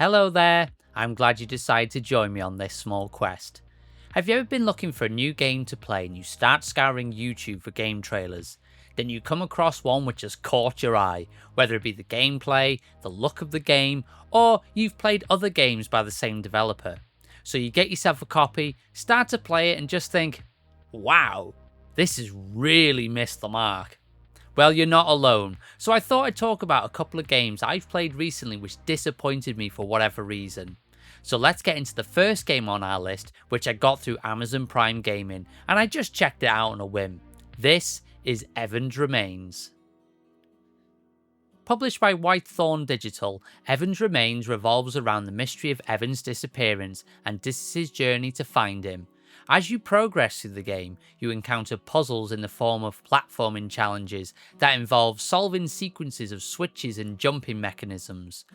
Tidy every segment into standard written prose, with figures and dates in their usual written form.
Hello there, I'm glad you decided to join me on this small quest. Have you ever been looking for a new game to play and you start scouring YouTube for game trailers? Then you come across one which has caught your eye, whether it be the gameplay, the look of the game, or you've played other games by the same developer. So you get yourself a copy, start to play it and just think, wow, this has really missed the mark. Well, you're not alone, so I thought I'd talk about a couple of games I've played recently which disappointed me for whatever reason. So let's get into the first game on our list, which I got through Amazon Prime Gaming, and I just checked it out on a whim. This is Evan's Remains. Published by Whitethorn Digital, Evan's Remains revolves around the mystery of Evan's disappearance and Dis's journey to find him. As you progress through the game, you encounter puzzles in the form of platforming challenges that involve solving sequences of switches and jumping mechanisms.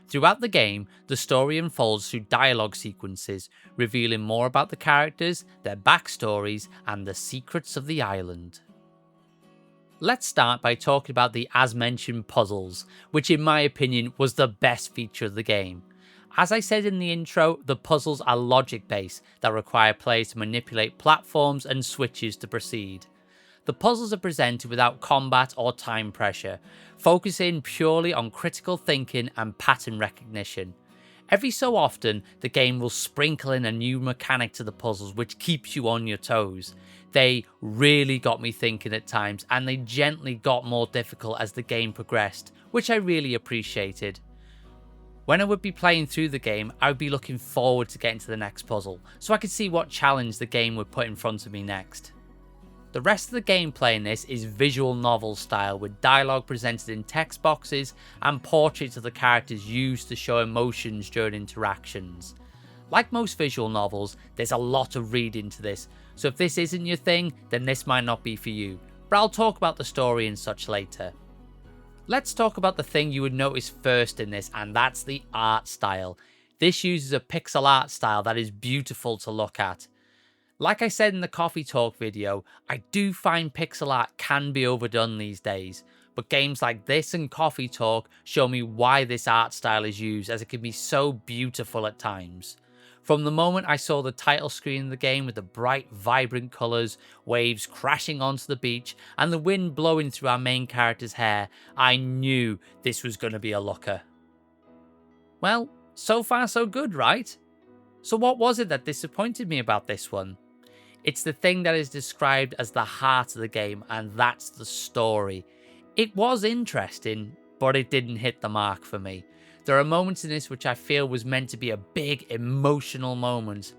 Throughout the game, the story unfolds through dialogue sequences, revealing more about the characters, their backstories, and the secrets of the island. Let's start by talking about the as mentioned puzzles, which in my opinion was the best feature of the game. As I said in the intro, the puzzles are logic based that require players to manipulate platforms and switches to proceed. The puzzles are presented without combat or time pressure, focusing purely on critical thinking and pattern recognition. Every so often, the game will sprinkle in a new mechanic to the puzzles which keeps you on your toes. They really got me thinking at times, and they gently got more difficult as the game progressed, which I really appreciated. When I would be playing through the game, I would be looking forward to getting to the next puzzle, so I could see what challenge the game would put in front of me next. The rest of the gameplay in this is visual novel style, with dialogue presented in text boxes and portraits of the characters used to show emotions during interactions. Like most visual novels, there's a lot of reading to this, so if this isn't your thing, then this might not be for you, but I'll talk about the story and such later. Let's talk about the thing you would notice first in this, and that's the art style. This uses a pixel art style that is beautiful to look at. Like I said in the coffee talk video, I do find pixel art can be overdone these days, but games like this and coffee talk show me why this art style is used, as it can be so beautiful at times. From the moment I saw the title screen of the game with the bright, vibrant colours, waves crashing onto the beach, and the wind blowing through our main character's hair, I knew this was going to be a looker. Well, so far so good, right? So what was it that disappointed me about this one? It's the thing that is described as the heart of the game, and that's the story. It was interesting, but it didn't hit the mark for me. There are moments in this which I feel was meant to be a big emotional moment.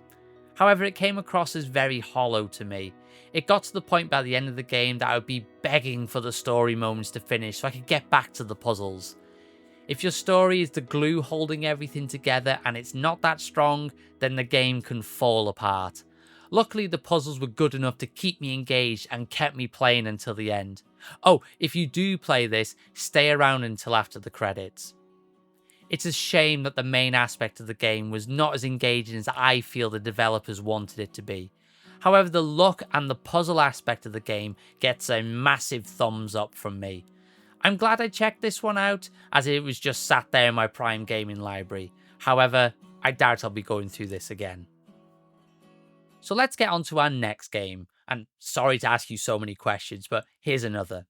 However, it came across as very hollow to me. It got to the point by the end of the game that I would be begging for the story moments to finish so I could get back to the puzzles. If your story is the glue holding everything together and it's not that strong, then the game can fall apart. Luckily, the puzzles were good enough to keep me engaged and kept me playing until the end. Oh, if you do play this, stay around until after the credits. It's a shame that the main aspect of the game was not as engaging as I feel the developers wanted it to be. However, the look and the puzzle aspect of the game gets a massive thumbs up from me. I'm glad I checked this one out, as it was just sat there in my Prime Gaming library. However, I doubt I'll be going through this again. So let's get on to our next game, and sorry to ask you so many questions, but here's another.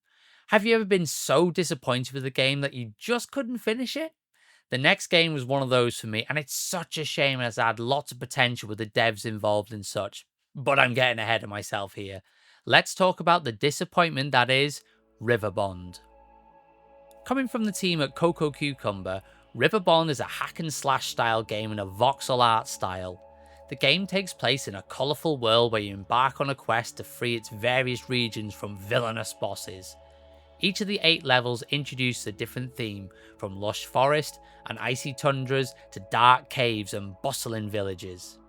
Have you ever been so disappointed with a game that you just couldn't finish it? The next game was one of those for me, and it's such a shame as it had lots of potential with the devs involved and such. But I'm getting ahead of myself here. Let's talk about the disappointment that is Riverbond. Coming from the team at Coco Cucumber, Riverbond is a hack and slash style game in a voxel art style. The game takes place in a colourful world where you embark on a quest to free its various regions from villainous bosses. Each of the 8 levels introduces a different theme, from lush forest and icy tundras to dark caves and bustling villages.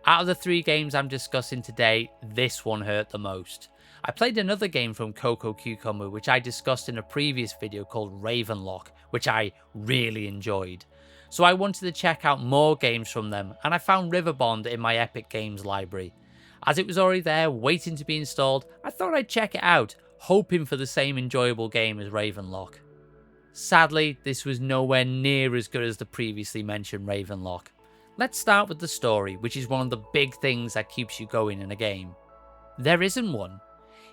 Out of the 3 games I'm discussing today, this one hurt the most. I played another game from Coco Cucumber which I discussed in a previous video called Ravenlock, which I really enjoyed. So I wanted to check out more games from them, and I found Riverbond in my Epic Games library. As it was already there, waiting to be installed, I thought I'd check it out, hoping for the same enjoyable game as Ravenlock. Sadly, this was nowhere near as good as the previously mentioned Ravenlock. Let's start with the story, which is one of the big things that keeps you going in a game. There isn't one.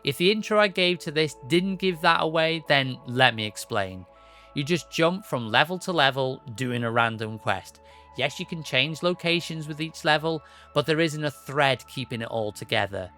If the intro I gave to this didn't give that away, then let me explain. You just jump from level to level doing a random quest. Yes, you can change locations with each level, but there isn't a thread keeping it all together.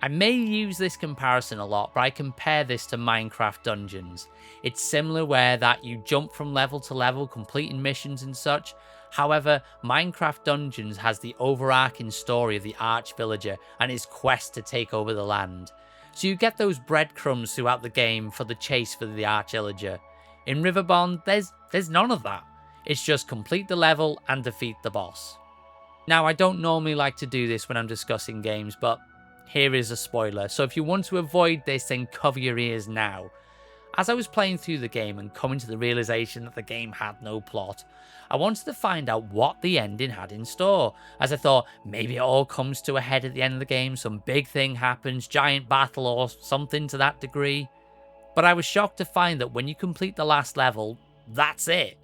I may use this comparison a lot, but I compare this to Minecraft Dungeons. It's similar where that you jump from level to level completing missions and such. However, Minecraft Dungeons has the overarching story of the Arch-Villager and his quest to take over the land. So you get those breadcrumbs throughout the game for the chase for the Arch-Villager. In Riverbond, there's none of that. It's just complete the level and defeat the boss. Now, I don't normally like to do this when I'm discussing games, but here is a spoiler, so if you want to avoid this, then cover your ears now. As I was playing through the game and coming to the realization that the game had no plot, I wanted to find out what the ending had in store, as I thought maybe it all comes to a head at the end of the game, some big thing happens, giant battle or something to that degree. But I was shocked to find that when you complete the last level, that's it.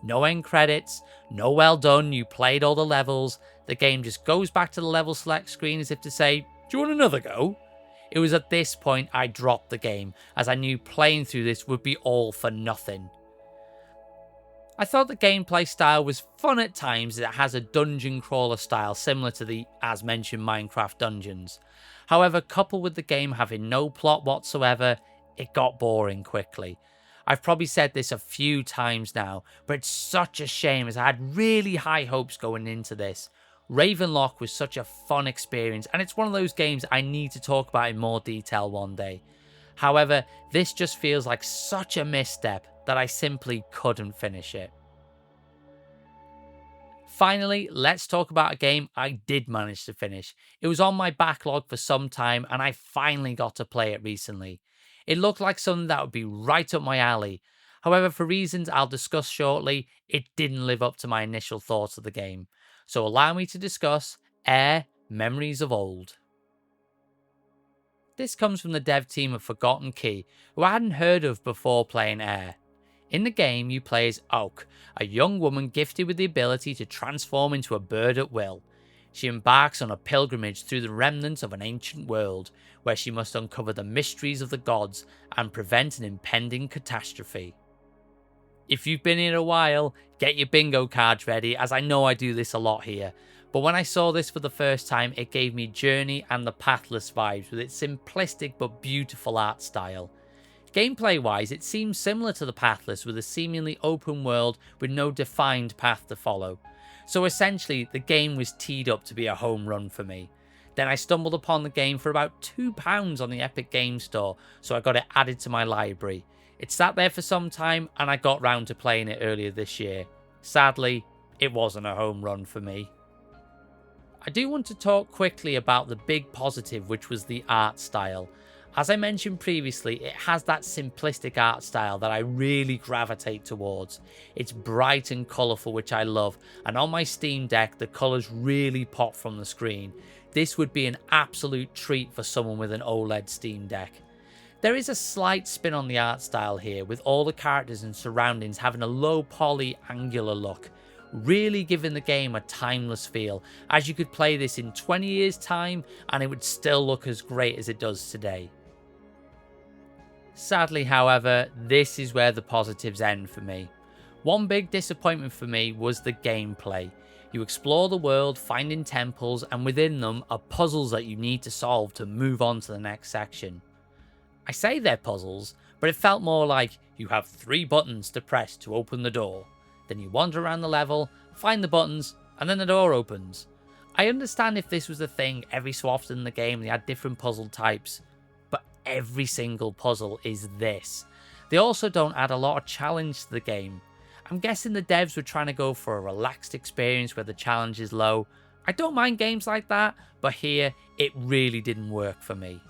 No end credits, no well done, you played all the levels, the game just goes back to the level select screen as if to say, do you want another go? It was at this point I dropped the game, as I knew playing through this would be all for nothing. I thought the gameplay style was fun at times as it has a dungeon crawler style similar to the, as mentioned, Minecraft Dungeons. However, coupled with the game having no plot whatsoever, it got boring quickly. I've probably said this a few times now, but it's such a shame as I had really high hopes going into this. Ravenlock was such a fun experience, and it's one of those games I need to talk about in more detail one day. However, this just feels like such a misstep that I simply couldn't finish it. Finally, let's talk about a game I did manage to finish. It was on my backlog for some time, and I finally got to play it recently. It looked like something that would be right up my alley. However, for reasons I'll discuss shortly, it didn't live up to my initial thoughts of the game. So allow me to discuss Air Memories of Old. This comes from the dev team of Forgotten Key, who I hadn't heard of before playing Air. In the game, you play as Oak, a young woman gifted with the ability to transform into a bird at will. She embarks on a pilgrimage through the remnants of an ancient world, where she must uncover the mysteries of the gods and prevent an impending catastrophe. If you've been here a while, get your bingo cards ready, as I know I do this a lot here. But when I saw this for the first time, it gave me Journey and the Pathless vibes with its simplistic but beautiful art style. Gameplay wise, it seems similar to the Pathless with a seemingly open world with no defined path to follow. So essentially, the game was teed up to be a home run for me. Then I stumbled upon the game for about £2 on the Epic Games Store, so I got it added to my library. It sat there for some time and I got round to playing it earlier this year. Sadly, it wasn't a home run for me. I do want to talk quickly about the big positive, which was the art style. As I mentioned previously, it has that simplistic art style that I really gravitate towards. It's bright and colourful, which I love, and on my Steam Deck the colours really pop from the screen. This would be an absolute treat for someone with an OLED Steam Deck. There is a slight spin on the art style here, with all the characters and surroundings having a low poly angular look, really giving the game a timeless feel, as you could play this in 20 years time and it would still look as great as it does today. Sadly, however, this is where the positives end for me. One big disappointment for me was the gameplay. You explore the world, finding temples, and within them are puzzles that you need to solve to move on to the next section. I say they're puzzles, but it felt more like you have 3 buttons to press to open the door. Then you wander around the level, find the buttons, and then the door opens. I understand if this was a thing every so often in the game they had different puzzle types, but every single puzzle is this. They also don't add a lot of challenge to the game. I'm guessing the devs were trying to go for a relaxed experience where the challenge is low. I don't mind games like that, but here it really didn't work for me.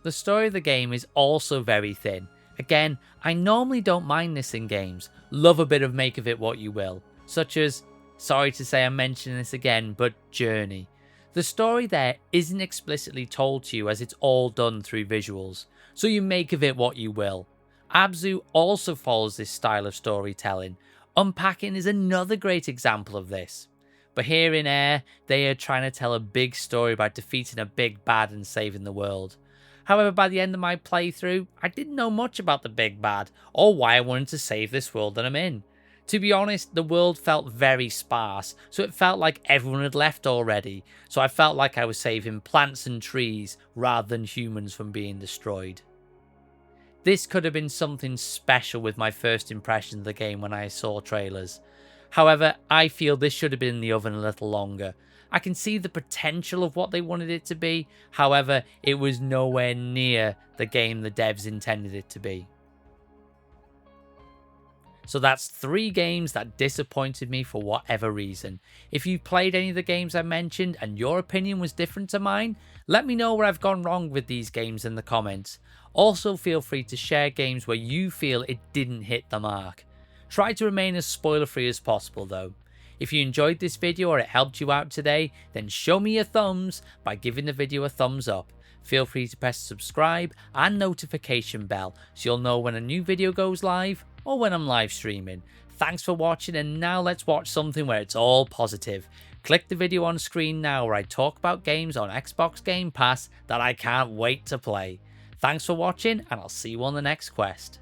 The story of the game is also very thin. Again, I normally don't mind this in games, love a bit of make of it what you will, such as, sorry to say I'm mentioning this again, but Journey. The story there isn't explicitly told to you as it's all done through visuals, so you make of it what you will. Abzu also follows this style of storytelling. Unpacking is another great example of this. But here in Air, they are trying to tell a big story about defeating a big bad and saving the world. However, by the end of my playthrough, I didn't know much about the big bad, or why I wanted to save this world that I'm in. To be honest, the world felt very sparse, so it felt like everyone had left already, so I felt like I was saving plants and trees rather than humans from being destroyed. This could have been something special with my first impression of the game when I saw trailers. However, I feel this should have been in the oven a little longer. I can see the potential of what they wanted it to be, however, it was nowhere near the game the devs intended it to be. So that's 3 games that disappointed me for whatever reason. If you've played any of the games I mentioned and your opinion was different to mine, let me know where I've gone wrong with these games in the comments. Also feel free to share games where you feel it didn't hit the mark. Try to remain as spoiler free as possible though. If you enjoyed this video or it helped you out today, then show me your thumbs by giving the video a thumbs up. Feel free to press subscribe and notification bell so you'll know when a new video goes live or when I'm live streaming. Thanks for watching, and now let's watch something where it's all positive. Click the video on screen now where I talk about games on Xbox Game Pass that I can't wait to play. Thanks for watching, and I'll see you on the next quest.